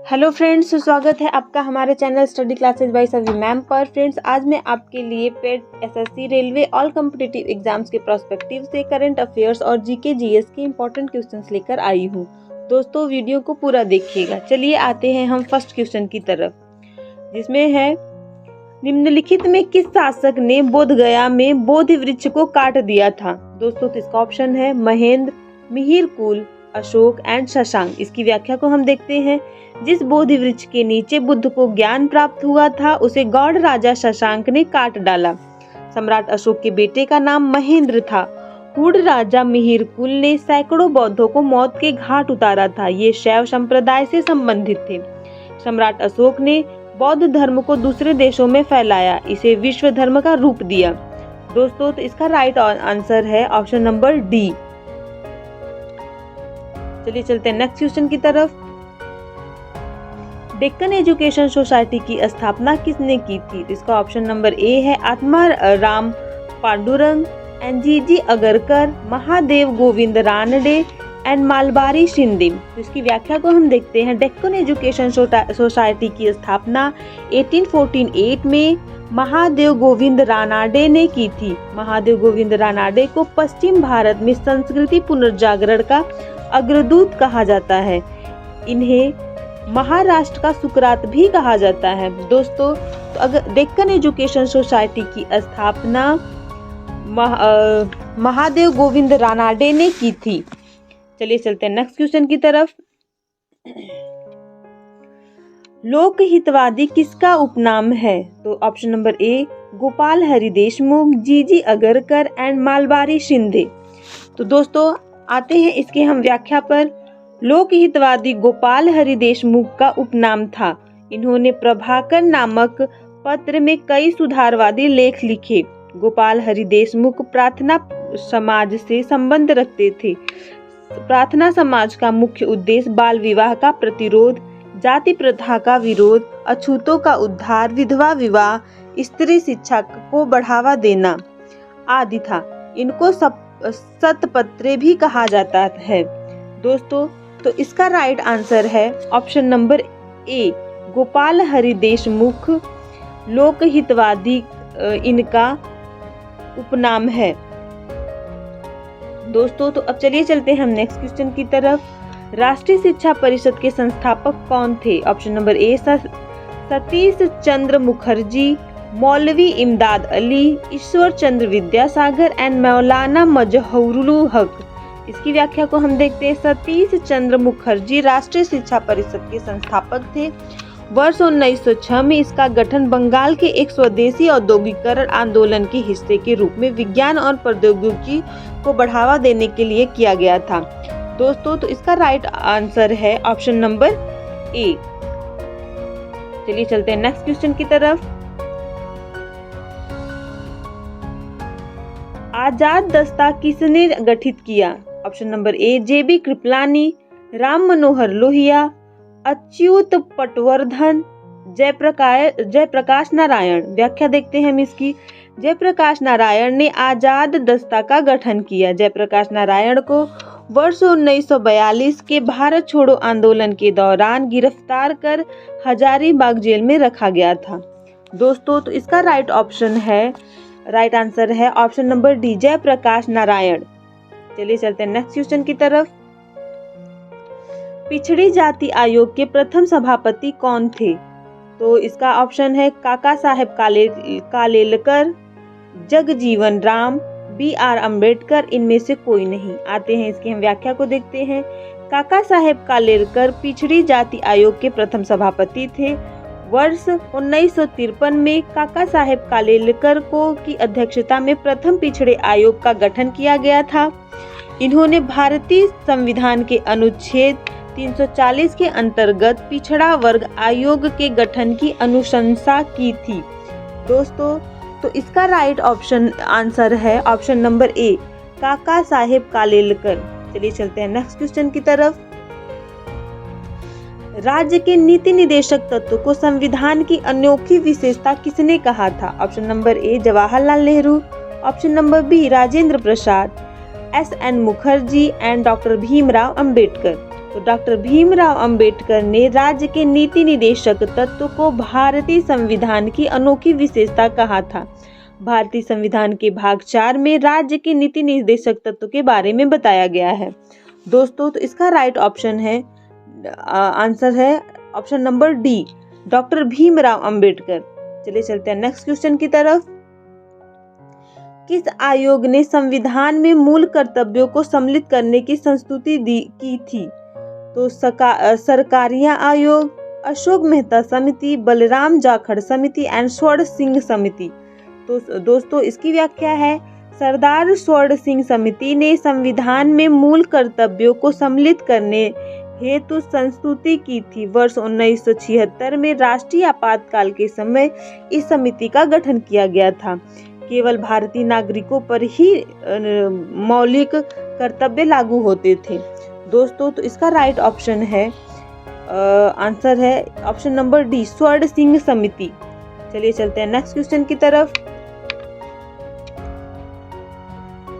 Hello friends, स्वागत है आपका हमारे चैनल स्टडी क्लासेज बाय सभी मैम पर। फ्रेंड्स, आज मैं आपके लिए PET, SSC, railway, all competitive exams के प्रोस्पेक्टिव से करंट अफेयर्स और जीके जीएस के इंपॉर्टेंट क्वेश्चंस लेकर आई हूँ। दोस्तों, वीडियो को पूरा देखिएगा। चलिए आते हैं हम फर्स्ट क्वेश्चन की तरफ, जिसमें है निम्नलिखित में किस शासक ने बोध गया में बोधि वृक्ष को काट दिया था। दोस्तों, तो इसका ऑप्शन है महेंद्र, मिहिरकुल, अशोक एंड शशांक। इसकी व्याख्या को हम देखते हैं। जिस बोधि वृक्ष के नीचे बुद्ध को ज्ञान प्राप्त हुआ था उसे गौड़ राजा शशांक ने काट डाला। सम्राट अशोक के बेटे का नाम महेंद्र था। हुड राजा मिहिरकुल ने सैकड़ों बौद्धों को मौत के घाट उतारा था। ये शैव संप्रदाय से संबंधित थे। सम्राट अशोक ने बौद्ध धर्म को दूसरे देशों में फैलाया, इसे विश्व धर्म का रूप दिया। दोस्तों, तो इसका राइट आंसर है ऑप्शन नंबर डी। चलिए चलते हैं नेक्स्ट क्वेश्चन की तरफ। डेक्कन एजुकेशन सोसाइटी की स्थापना किसने की थी? इसका ऑप्शन नंबर ए है आत्मा राम पांडुरंग, एनजीजी अगरकर, महादेव गोविंद रानडे एंड मालबारी शिंदे। तो इसकी व्याख्या को हम देखते हैं। डेक्कन एजुकेशन सोसाइटी की स्थापना 1848 में महादेव गोविंद रानाडे ने की थी। महादेव गोविंद रानाडे को पश्चिम भारत में संस्कृति पुनर्जागरण का अग्रदूत कहा जाता है। इन्हें महाराष्ट्र का सुकरात भी कहा जाता है। दोस्तों, तो अगर डेक्कन एजुकेशन सोसाइटी की स्थापना महादेव गोविंद रानाडे ने की थी। चलिए चलते हैं नेक्स्ट क्वेश्चन की तरफ। लोकहितवादी किसका उपनाम है? तो option number A Gopal Hari Deshmukh, जीजी अगरकर एंड मालबारी शिंदे। तो दोस्तों, आते हैं इसके हम व्याख्या पर। लोकहितवादी गोपाल हरि देशमुख का उपनाम था। इन्होंने प्रभाकर नामक पत्र में कई सुधारवादी लेख लिखे। गोपाल हरि देशमुख प्रार्थना समाज से संबंध रखते थे। प्रार्थना समाज का मुख्य उद्देश्य बाल विवाह का प्रतिरोध, जाति प्रथा का विरोध, अछूतों का उद्धार, विधवा विवाह, स्त्री शिक्षा को बढ़ावा देना आदि था। इनको सतपत्रे भी कहा जाता है। दोस्तों, तो इसका राइट आंसर है option number A Gopal Hari Deshmukh Lokhitwadi इनका उपनाम है। दोस्तों, तो अब चलिए चलते हैं हम नेक्स्ट क्वेश्चन की तरफ। राष्ट्रीय शिक्षा परिषद के संस्थापक कौन थे? ऑप्शन नंबर ए सतीश चंद्र मुखर्जी, मौलवी इमदाद अली, ईश्वर चंद्र विद्यासागर एंड मौलाना मजहरूल हक। इसकी व्याख्या को हम देखते हैं। सतीश चंद्र मुखर्जी राष्ट्रीय शिक्षा परिषद के संस्थापक थे। वर्ष 1906 में इसका गठन बंगाल के एक स्वदेशी औद्योगिकरण आंदोलन के हिस्से के रूप में विज्ञान और प्रौद्योगिकी को बढ़ावा देने के लिए किया गया था। दोस्तों, तो इसका राइट आंसर है ऑप्शन नंबर ए। चलिए चलते हैं नेक्स्ट क्वेश्चन की तरफ। आजाद दस्ता किसने गठित किया? ऑप्शन नंबर ए जेबी कृपलानी, राम मनोहर लोहिया, अच्युत पटवर्धन, जयप्रकाश नारायण। व्याख्या देखते हैं हम इसकी। जयप्रकाश नारायण ने आजाद दस्ता का गठन किया। जयप्रकाश नारायण को वर्ष 1942 के भारत छोड़ो आंदोलन के दौरान गिरफ्तार कर हजारीबाग जेल में रखा गया था। दोस्तों, तो इसका राइट आंसर है option number D Jayaprakash Narayan. चलिए चलते हैं नेक्स्ट क्वेश्चन की तरफ। पिछड़ी जाति आयोग के प्रथम सभापति कौन थे? तो इसका ऑप्शन है काका साहेब कालेलकर, जगजीवन राम, BR अम्बेडकर। इनमें से कोई नहीं। आते हैं इसकी हम व्याख्या को देखते हैं। काका साहेब कालेलकर पिछड़ी जाति आयोग के प्रथम सभापति थे। वर्ष 1953 में काका साहेब कालेलकर की अध्यक्षता में प्रथम पिछड़े आयोग का गठन किया गया था। इन्होंने भारतीय संविधान के अनुच्छेद 340 के अंतर्गत पिछड़ा वर्ग आयोग के गठन की अनुशंसा की थी। दोस्तों, तो इसका राइट आंसर है ऑप्शन नंबर ए काका साहेब कालेलकर। चलिए चलते हैं नेक्स्ट क्वेश्चन की तरफ। राज्य के नीति निदेशक तत्व को संविधान की अनोखी विशेषता किसने कहा था? Option number A Jawaharlal Nehru, option number B Rajendra Prasad, SN Mukherjee and doctor Bhimrao Ambedkar. तो डॉक्टर भीमराव अंबेडकर ने राज्य के नीति निदेशक तत्व को भारतीय संविधान की अनोखी विशेषता कहा था। भारतीय संविधान के भाग 4 में राज्य के नीति निर्देशक तत्व के बारे में बताया गया है। दोस्तों, तो इसका राइट ऑप्शन है, आंसर है option number D, doctor Bhimrao Ambedkar. चलिए चलते हैं नेक्स्ट क्वेश्चन की तरफ। किस आयोग ने संविधान में मूल कर्तव्यों को सम्मिलित करने की संस्तुति की थी? तो सरकारिया आयोग, अशोक मेहता समिति, बलराम जाखड़ समिति एंड स्वर्ण सिंह समिति। तो दोस्तों, इसकी व्याख्या है, सरदार स्वर्ण सिंह समिति ने संविधान में मूल कर्तव्यों को सम्मिलित करने हेतु संस्तुति की थी। वर्ष 1976 में राष्ट्रीय आपातकाल के समय इस समिति का गठन किया गया था। केवल भारतीय नागरिकों पर ही मौलिक कर्तव्य लागू होते थे। दोस्तों, तो इसका राइट ऑप्शन है, आंसर है ऑप्शन नंबर डी, स्वर्ण सिंह समिति। चलिए चलते हैं नेक्स्ट क्वेश्चन की तरफ।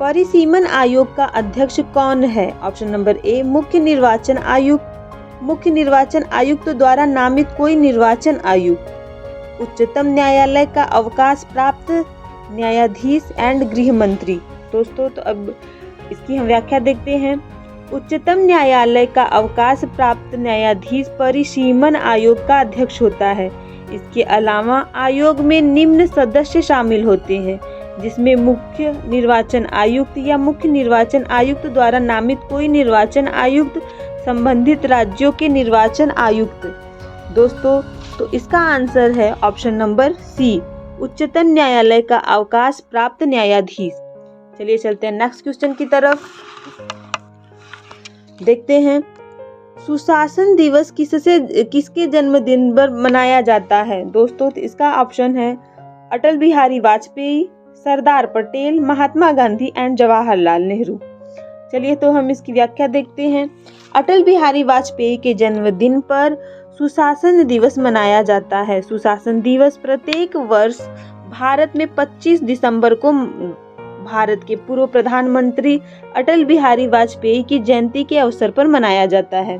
परिसीमन आयोग का अध्यक्ष कौन है? ऑप्शन नंबर ए, मुख्य निर्वाचन आयुक्त, मुख्य निर्वाचन आयुक्त द्वारा नामित कोई निर्वाचन आयुक्त, उच्चतम न्यायालय का अवकाश प्राप्त न्यायाधीश एंड गृह मंत्री। दोस्तों, तो अब इसकी हम व्याख्या देखते हैं। उच्चतम न्यायालय का अवकाश प्राप्त न्यायाधीश परिसीमन आयोग का अध्यक्ष होता है। इसके अलावा आयोग में निम्न सदस्य शामिल होते हैं, जिसमें मुख्य निर्वाचन आयुक्त या मुख्य निर्वाचन आयुक्त द्वारा नामित कोई निर्वाचन आयुक्त, संबंधित राज्यों के निर्वाचन आयुक्त। दोस्तों, तो इसका आंसर है ऑप्शन नंबर सी, उच्चतम न्यायालय का अवकाश प्राप्त न्यायाधीश। चलिए चलते हैं नेक्स्ट क्वेश्चन की तरफ। देखते हैं, सुशासन दिवस किसके जन्मदिन पर मनाया जाता है? दोस्तों, तो इसका ऑप्शन है अटल बिहारी वाजपेयी, सरदार पटेल, महात्मा गांधी एंड जवाहरलाल नेहरू। चलिए तो हम इसकी व्याख्या देखते हैं। अटल बिहारी वाजपेयी के जन्मदिन पर सुशासन दिवस मनाया जाता है। सुशासन दिवस प्रत्येक वर्ष भारत में 25 दिसंबर को भारत के पूर्व प्रधानमंत्री अटल बिहारी वाजपेयी की जयंती के अवसर पर मनाया जाता है।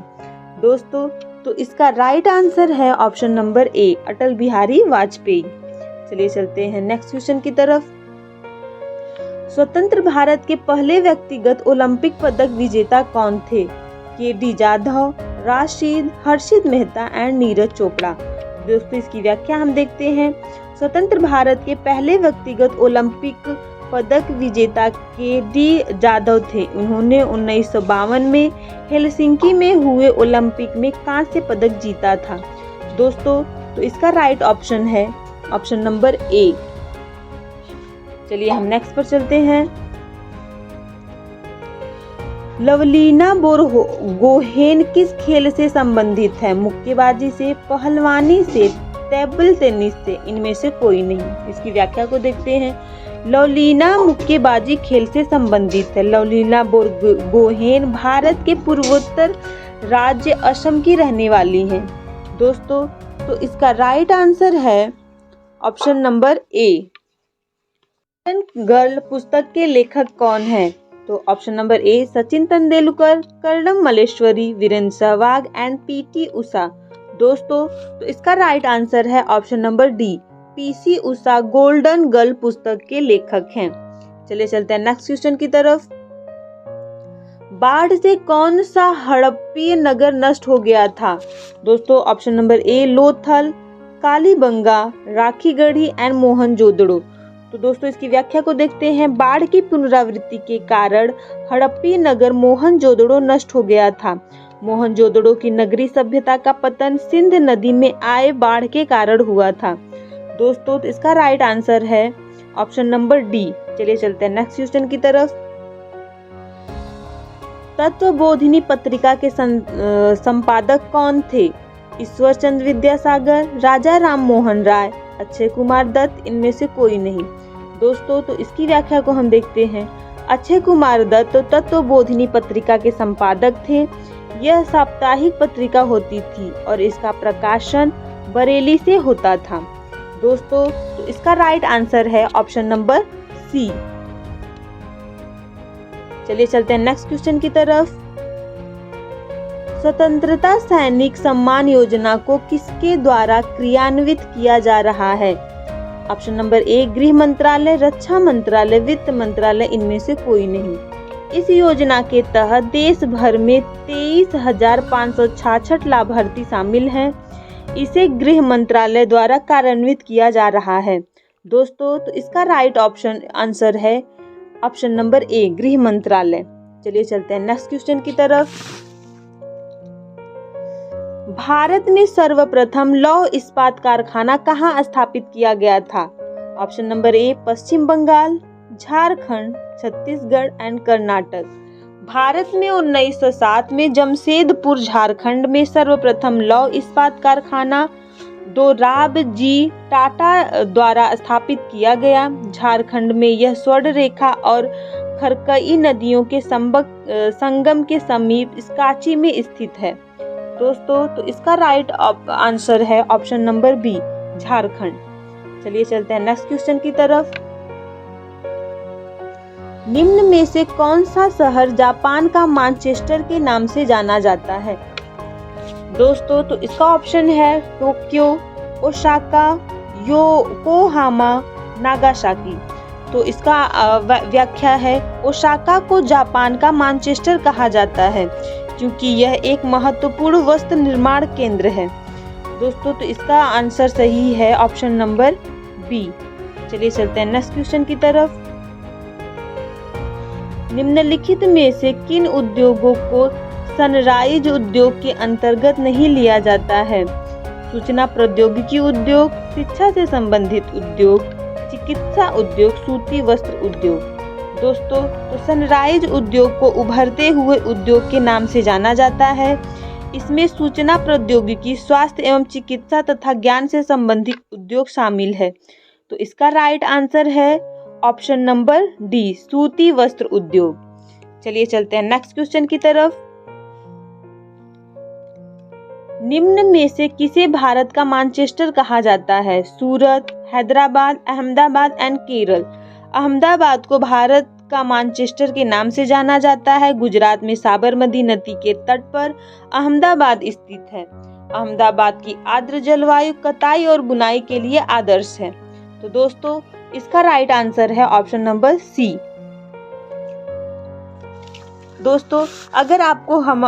दोस्तों, तो इसका राइट आंसर है ऑप्शन नंबर ए, अटल बिहारी वाजपेयी। चलिए चलते हैं नेक्स्ट क्वेश्चन की तरफ। स्वतंत्र भारत के पहले व्यक्तिगत ओलंपिक पदक विजेता कौन थे? KD. Jadhav, Rashid, Harshit Mehta and Neeraj Chopra. दोस्तों, इसकी व्याख्या हम देखते हैं। स्वतंत्र भारत के पहले व्यक्तिगत ओलंपिक पदक विजेता के.डी. जाधव थे। उन्होंने 1952 में हेलसिंकी में हुए ओलंपिक में कांस्य पदक जीता था। दोस्तों, तो इसका राइट ऑप्शन है ऑप्शन नंबर ए। चलिए हम नेक्स्ट पर चलते हैं। लवलीना बोरगोहेन किस खेल से संबंधित है? मुक्केबाजी से, पहलवानी से, टेबल टेनिस से, इनमें से कोई नहीं। इसकी व्याख्या को देखते हैं। लवलीना मुक्केबाजी खेल से संबंधित है। लवलीना बोरगोहेन भारत के पूर्वोत्तर राज्य असम की रहने वाली हैं। दोस्तों, तो इसका राइट आंसर है ऑप्शन नंबर ए। गर्ल पुस्तक के लेखक कौन है? तो option number A, Sachin Tendulkar, Karnam Malleswari, Virender Sehwag and PT Usha. दोस्तों, तो इसका राइट आंसर है option number D, PC Usha golden girl पुस्तक के लेखक हैं। चलिए चलते हैं नेक्स्ट क्वेश्चन की तरफ। बाढ़ से कौन सा हड़प्पीय नगर नष्ट हो गया था? दोस्तों, option number A, Lothal, Kalibangan, Rakhigarhi and Mohenjodaro. तो दोस्तों, इसकी व्याख्या को देखते हैं। बाढ़ की पुनरावृत्ति के कारण हड़प्पीय नगर मोहनजोदड़ो नष्ट हो गया था। मोहनजोदड़ो की नगरीय सभ्यता का पतन सिंध नदी में आए बाढ़ के कारण हुआ था। दोस्तों, तो इसका राइट आंसर है ऑप्शन नंबर डी। चलिए चलते हैं नेक्स्ट क्वेश्चन की तरफ। तत्वबोधिनी पत्रिका के संपादक कौन थे? ईश्वर चंद्र विद्यासागर, राजा राम मोहन राय, अक्षय कुमार दत्त, इनमें से कोई नहीं। दोस्तों, तो इसकी व्याख्या को हम देखते हैं। अक्षय कुमार दत्त तो तत्वबोधिनी पत्रिका के संपादक थे। यह साप्ताहिक पत्रिका होती थी और इसका प्रकाशन बरेली से होता था। दोस्तों, तो इसका राइट आंसर है ऑप्शन नंबर सी। चलिए चलते हैं नेक्स्ट क्वेश्चन की तरफ। स्वतंत्रता सैनिक सम्मान योजना को किसके द्वारा क्रियान्वित किया जा रहा है? ऑप्शन नंबर ए गृह मंत्रालय, रक्षा मंत्रालय, वित्त मंत्रालय, इनमें से कोई नहीं। इस योजना के तहत देश भर में 23,566 लाभार्थी शामिल हैं। इसे गृह मंत्रालय द्वारा कार्यान्वित किया जा रहा है। दोस्तों, तो इसका राइट ऑप्शन आंसर है ऑप्शन नंबर ए गृह मंत्रालय। चलिए चलते हैं नेक्स्ट क्वेश्चन की तरफ। भारत में सर्वप्रथम लौह इस्पात कारखाना कहाँ स्थापित किया गया था? Option number A Paschim Bengal, Jharkhand, Chhattisgarh and Karnataka. Bharat में 1907 में जमशेदपुर झारखंड में सर्वप्रथम लौह इस्पात कारखाना दोराबजी टाटा द्वारा स्थापित किया गया। झारखंड में यह स्वर्ण रेखा और खरकई नदियों के संगम के समीप इसकाची में स्थित है। दोस्तों, तो इसका राइट आंसर है ऑप्शन नंबर बी झारखंड। चलिए चलते हैं नेक्स्ट क्वेश्चन की तरफ। निम्न में से कौन सा शहर जापान का मैनचेस्टर के नाम से जाना जाता है? दोस्तों, तो इसका ऑप्शन है टोक्यो, ओसाका, योकोहामा, नागासाकी। तो इसका व्याख्या है ओसाका को जापान का मैनचेस्टर कहा जाता है क्योंकि यह एक महत्वपूर्ण वस्त्र निर्माण केंद्र है। दोस्तों, तो इसका आंसर सही है ऑप्शन नंबर बी। चलिए चलते हैं नेक्स्ट क्वेश्चन की तरफ। निम्नलिखित में से किन उद्योगों को सनराइज उद्योग के अंतर्गत नहीं लिया जाता है? सूचना प्रौद्योगिकी उद्योग, शिक्षा से संबंधित उद्योग, चिकित्सा उद्योग, सूती वस्त्र उद्योग। दोस्तों, तो सनराइज उद्योग को उभरते हुए उद्योग के नाम से जाना जाता है। इसमें सूचना प्रौद्योगिकी, स्वास्थ्य एवं चिकित्सा तथा ज्ञान से संबंधित उद्योग शामिल है। तो इसका राइट आंसर है ऑप्शन नंबर डी सूती वस्त्र उद्योग। चलिए चलते हैं नेक्स्ट क्वेश्चन की तरफ। निम्न में से किसे भारत का मैनचेस्टर कहा जाता है? सूरत, हैदराबाद, अहमदाबाद एंड केरल। अहमदाबाद को भारत का मैनचेस्टर के नाम से जाना जाता है। गुजरात में साबरमती नदी के तट पर अहमदाबाद स्थित है। अहमदाबाद की आर्द्र जलवायु कताई और बुनाई के लिए आदर्श है। तो दोस्तों, इसका राइट आंसर है ऑप्शन नंबर सी। दोस्तों, अगर आपको हम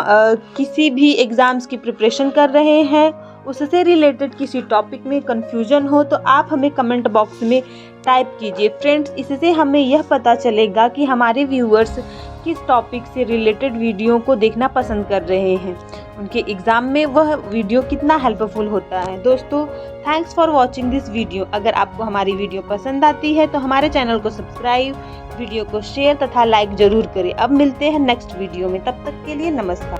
किसी भी एग्जाम्स की प्रिपरेशन कर रहे हैं, उससे रिलेटेड किसी टॉपिक में कंफ्यूजन हो, तो आप हमें कमेंट बॉक्स में टाइप कीजिए। फ्रेंड्स, इससे हमें यह पता चलेगा कि हमारे व्यूअर्स किस टॉपिक से रिलेटेड वीडियो को देखना पसंद कर रहे हैं, उनके एग्ज़ाम में वह वीडियो कितना हेल्पफुल होता है। दोस्तों, thanks for watching this video. अगर आपको हमारी वीडियो पसंद आती है तो हमारे चैनल को सब्सक्राइब, वीडियो को शेयर तथा लाइक जरूर करें। अब मिलते हैं नेक्स्ट वीडियो में, तब तक के लिए नमस्कार।